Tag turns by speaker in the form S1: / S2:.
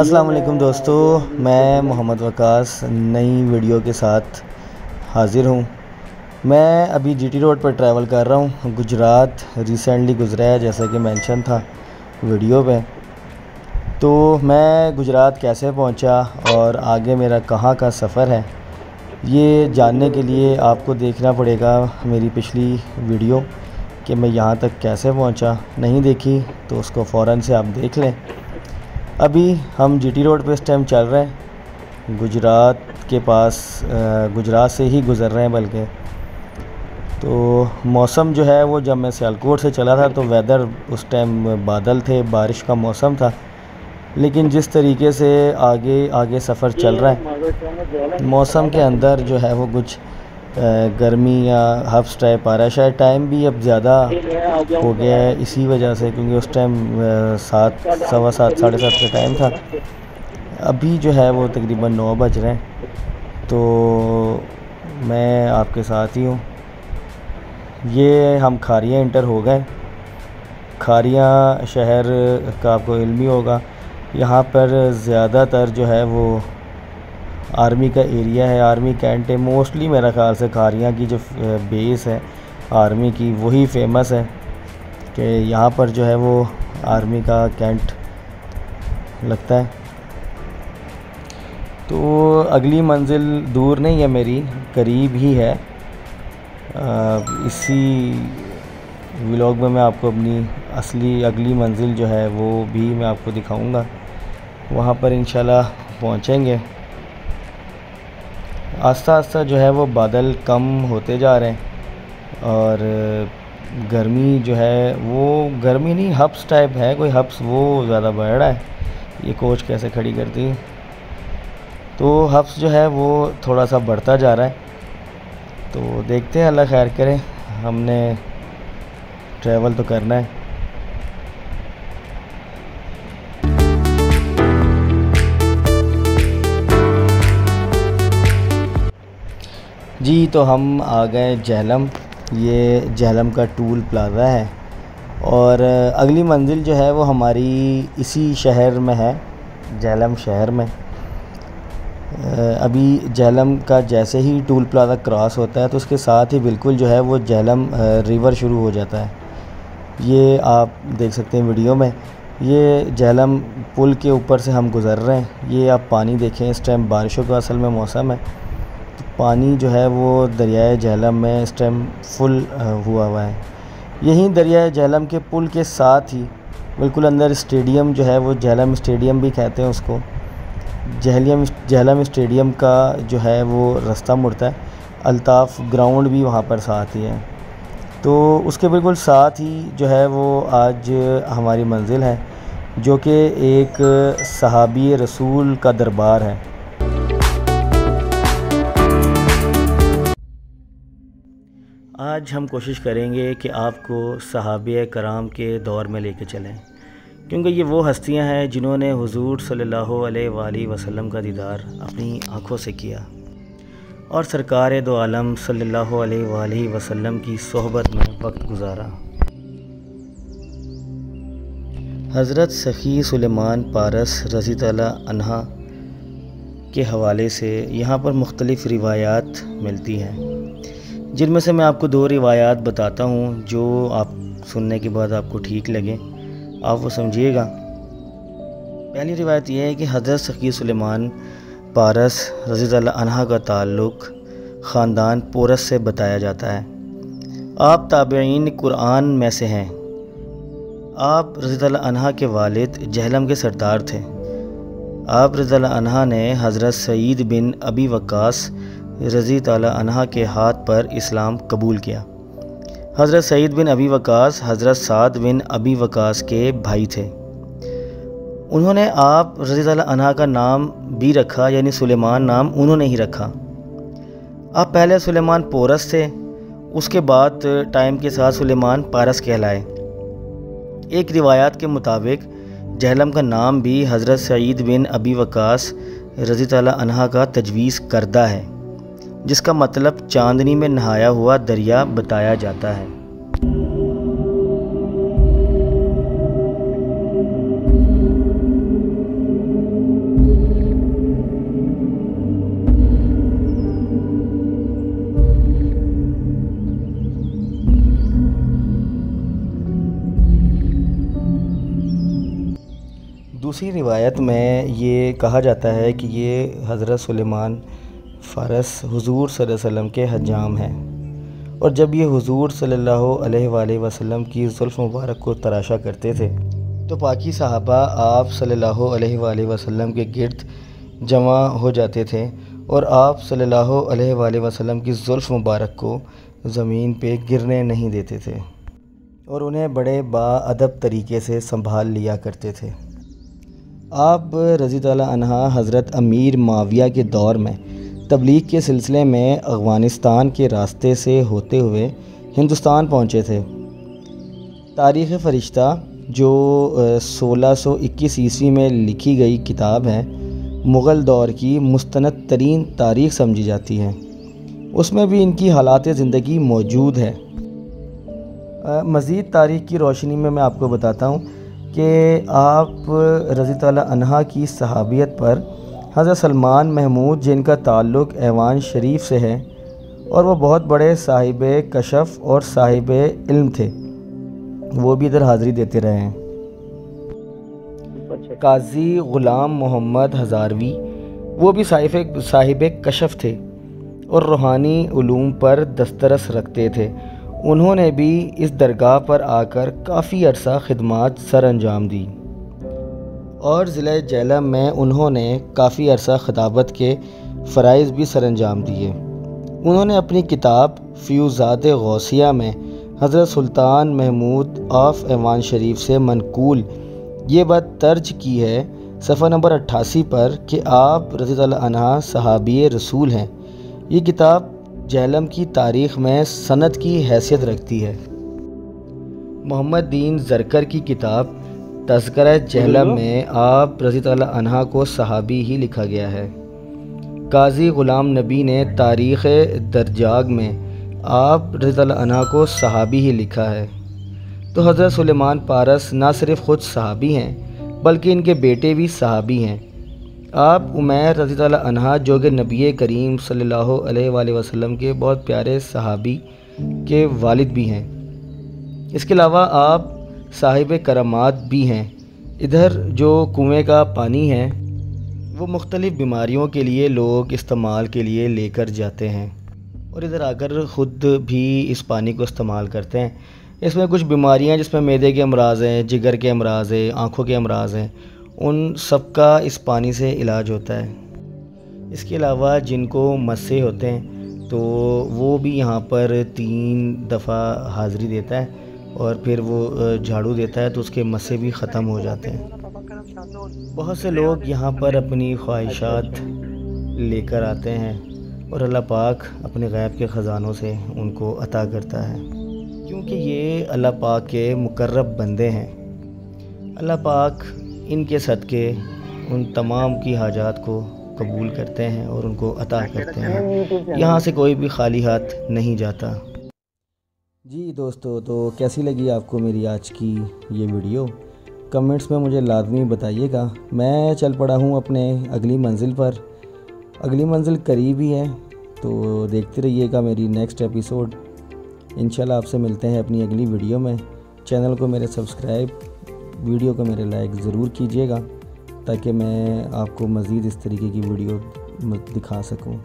S1: السلام علیکم دوستو، میں محمد وقاص نئی ویڈیو کے ساتھ حاضر ہوں۔ میں ابھی جی ٹی روڈ پر ٹریول کر رہا ہوں۔ گجرات ریسنٹلی گزرا ہے، جیسا کہ مینشن تھا ویڈیو پہ۔ تو میں گجرات کیسے پہنچا اور آگے میرا کہاں کا سفر ہے، یہ جاننے کے لیے آپ کو دیکھنا پڑے گا میری پچھلی ویڈیو کہ میں یہاں تک کیسے پہنچا۔ نہیں دیکھی تو اس کو فوراً سے آپ دیکھ لیں۔ ابھی ہم جی ٹی روڈ پہ اس ٹائم چل رہے ہیں، گجرات کے پاس، گجرات سے ہی گزر رہے ہیں بلکہ۔ تو موسم جو ہے وہ جب میں سیالکوٹ سے چلا تھا تو ویدر اس ٹائم بادل تھے، بارش کا موسم تھا، لیکن جس طریقے سے آگے سفر چل رہا ہے، موسم کے اندر جو ہے وہ کچھ گرمی یا ہبس ٹائپ آ رہا ہے۔ شاید ٹائم بھی اب زیادہ ہو گیا ہے اسی وجہ سے، کیونکہ اس ٹائم 7، 7:15، 7:30 کا ٹائم تھا۔ ابھی جو ہے وہ تقریباً 9 بج رہے ہیں۔ تو میں آپ کے ساتھ ہی ہوں۔ یہ ہم کھاریاں انٹر ہو گئے۔ کھاریاں شہر کا آپ کو علم ہی ہوگا، یہاں پر زیادہ تر جو ہے وہ آرمی کا ایریا ہے، آرمی کینٹ ہے۔ موسٹلی میرا خیال سے کھاریاں کی جو بیس ہے آرمی کی، وہی فیمس ہے کہ یہاں پر جو ہے وہ آرمی کا کینٹ لگتا ہے۔ تو اگلی منزل دور نہیں ہے میری، قریب ہی ہے۔ اسی ولاگ میں آپ کو اپنی اصلی اگلی منزل جو ہے وہ بھی میں آپ کو دکھاؤں گا، وہاں پر انشاءاللہ پہنچیں گے۔ آہستہ آہستہ جو ہے وہ بادل کم ہوتے جا رہے ہیں اور گرمی جو ہے وہ گرمی نہیں، ہبس ٹائپ ہے، کوئی ہبس وہ زیادہ بڑھ رہا ہے۔ یہ کوچ کیسے کھڑی کرتی ہے، تو ہبس جو ہے وہ تھوڑا سا بڑھتا جا رہا ہے۔ تو دیکھتے ہیں، اللہ خیر کرے، ہم نے ٹریول تو کرنا ہے۔ جی تو ہم آ گئے جہلم۔ یہ جہلم کا ٹول پلازا ہے اور اگلی منزل جو ہے وہ ہماری اسی شہر میں ہے، جہلم شہر میں۔ ابھی جہلم کا جیسے ہی ٹول پلازا کراس ہوتا ہے تو اس کے ساتھ ہی بالکل جو ہے وہ جہلم ریور شروع ہو جاتا ہے۔ یہ آپ دیکھ سکتے ہیں ویڈیو میں، یہ جہلم پل کے اوپر سے ہم گزر رہے ہیں۔ یہ آپ پانی دیکھیں، اس ٹائم بارشوں کا اصل میں موسم ہے، پانی جو ہے وہ دریائے جہلم میں اس ٹائم فل ہوا ہے۔ یہیں دریائے جہلم کے پل کے ساتھ ہی بالکل اندر اسٹیڈیم جو ہے وہ جہلم اسٹیڈیم بھی کہتے ہیں اس کو، جہلم اسٹیڈیم کا جو ہے وہ رستہ مڑتا ہے۔ الطاف گراؤنڈ بھی وہاں پر ساتھ ہی ہے۔ تو اس کے بالکل ساتھ ہی جو ہے وہ آج ہماری منزل ہے، جو کہ ایک صحابی رسول کا دربار ہے۔ آج ہم کوشش کریں گے کہ آپ کو صحابہ کرام کے دور میں لے کے چلیں، کیونکہ یہ وہ ہستیاں ہیں جنہوں نے حضور صلی اللہ علیہ وآلہ وسلم کا دیدار اپنی آنکھوں سے کیا اور سرکار دو عالم صلی اللہ علیہ وآلہ وسلم کی صحبت میں وقت گزارا۔ حضرت سخی سلیمان پارس رضی اللہ عنہ کے حوالے سے یہاں پر مختلف روایات ملتی ہیں، جن میں سے میں آپ کو 2 روایات بتاتا ہوں جو آپ سننے کے بعد آپ کو ٹھیک لگیں، آپ وہ سمجھیے گا۔ پہلی روایت یہ ہے کہ حضرت سخی سلیمان پارس رضی اللہ عنہ کا تعلق خاندان پورس سے بتایا جاتا ہے۔ آپ تابعین قرآن میں سے ہیں۔ آپ رضی اللہ عنہ کے والد جہلم کے سردار تھے۔ آپ رضی اللہ عنہ نے حضرت سعید بن ابی وقاص رضی اللہ عنہ کے ہاتھ پر اسلام قبول کیا۔ حضرت سعید بن ابی وقاص حضرت سعد بن ابی وقاص کے بھائی تھے۔ انہوں نے آپ رضی اللہ عنہ کا نام بھی رکھا، یعنی سلیمان نام انہوں نے ہی رکھا۔ آپ پہلے سلیمان پورس تھے، اس کے بعد ٹائم کے ساتھ سلیمان پارس کہلائے۔ ایک روایات کے مطابق جہلم کا نام بھی حضرت سعید بن ابی وقاص رضی اللہ عنہ کا تجویز کردہ ہے، جس کا مطلب چاندنی میں نہایا ہوا دریا بتایا جاتا ہے۔ دوسری روایت میں یہ کہا جاتا ہے کہ یہ حضرت سلیمان فارس حضور صلی اللہ علیہ وسلم کے حجام ہیں، اور جب یہ حضور صلی اللہ علیہ وآلہ وسلم کی زلف مبارک کو تراشا کرتے تھے تو باقی صحابہ آپ صلی اللہ علیہ وآلہ وسلم کے گرد جمع ہو جاتے تھے اور آپ صلی اللہ علیہ وآلہ وسلم کی زلف مبارک کو زمین پہ گرنے نہیں دیتے تھے اور انہیں بڑے باادب طریقے سے سنبھال لیا کرتے تھے۔ آپ رضی اللہ عنہ حضرت امیر معاویہ کے دور میں تبلیغ کے سلسلے میں افغانستان کے راستے سے ہوتے ہوئے ہندوستان پہنچے تھے۔ تاریخ فرشتہ جو 1621 عیسوی میں لکھی گئی کتاب ہے، مغل دور کی مستند ترین تاریخ سمجھی جاتی ہے۔ اس میں بھی ان کی حالات زندگی موجود ہے۔ مزید تاریخ کی روشنی میں آپ کو بتاتا ہوں کہ آپ رضی اللہ عنہ کی صحابیت پر حضرت سلمان محمود جن کا تعلق ایوان شریف سے ہے اور وہ بہت بڑے صاحب کشف اور صاحب علم تھے، وہ بھی ادھر حاضری دیتے رہے ہیں۔ قاضی غلام محمد ہزاروی وہ بھی صاحب کشف تھے اور روحانی علوم پر دسترس رکھتے تھے۔ انہوں نے بھی اس درگاہ پر آ کر کافی عرصہ خدمات سر انجام دی اور ضلع جہلم میں انہوں نے کافی عرصہ خطابت کے فرائض بھی سر انجام دیے۔ انہوں نے اپنی کتاب فیوزات غوثیہ میں حضرت سلطان محمود آف ایوان شریف سے منقول یہ بات درج کی ہے صفحہ نمبر 88 پر کہ آپ رضی اللہ عنہ صحابی رسول ہیں۔ یہ کتاب جہلم کی تاریخ میں سند کی حیثیت رکھتی ہے۔ محمد دین زرکر کی کتاب تذکرہ جہلم میں آپ رضی اللہ عنہ کو صحابی ہی لکھا گیا ہے۔ قاضی غلام نبی نے تاریخ درجاگ میں آپ رضی اللہ عنہ کو صحابی ہی لکھا ہے۔ تو حضرت سلیمان پارس نہ صرف خود صحابی ہیں بلکہ ان کے بیٹے بھی صحابی ہیں۔ آپ عمیر رضی اللہ عنہ جو کہ نبی کریم صلی اللہ علیہ وآلہ وسلم کے بہت پیارے صحابی کے والد بھی ہیں۔ اس کے علاوہ آپ صاحب کرامات بھی ہیں۔ ادھر جو کنویں کا پانی ہے وہ مختلف بیماریوں کے لیے لوگ استعمال کے لیے لے کر جاتے ہیں اور ادھر آ کر خود بھی اس پانی کو استعمال کرتے ہیں۔ اس میں کچھ بیماریاں جس میں معدے کے امراض ہیں، جگر کے امراض ہیں، آنکھوں کے امراض ہیں، ان سب کا اس پانی سے علاج ہوتا ہے۔ اس کے علاوہ جن کو مسے ہوتے ہیں تو وہ بھی یہاں پر 3 دفعہ حاضری دیتا ہے اور پھر وہ جھاڑو دیتا ہے تو اس کے مسے بھی ختم ہو جاتے ہیں۔ بہت سے لوگ یہاں پر اپنی خواہشات لے کر آتے ہیں اور اللہ پاک اپنے غیب کے خزانوں سے ان کو عطا کرتا ہے، کیونکہ یہ اللہ پاک کے مقرب بندے ہیں۔ اللہ پاک ان کے صدقے ان تمام کی حاجات کو قبول کرتے ہیں اور ان کو عطا کرتے ہیں۔ یہاں سے کوئی بھی خالی ہاتھ نہیں جاتا۔ جی دوستو، تو کیسی لگی آپ کو میری آج کی یہ ویڈیو؟ کمنٹس میں مجھے لازمی بتائیے گا۔ میں چل پڑا ہوں اپنے اگلی منزل پر۔ اگلی منزل قریب ہی ہے، تو دیکھتے رہیے گا میری نیکسٹ ایپیسوڈ۔ انشاءاللہ آپ سے ملتے ہیں اپنی اگلی ویڈیو میں۔ چینل کو میرے سبسکرائب، ویڈیو کو میرے لائک ضرور کیجیے گا تاکہ میں آپ کو مزید اس طریقے کی ویڈیو دکھا سکوں۔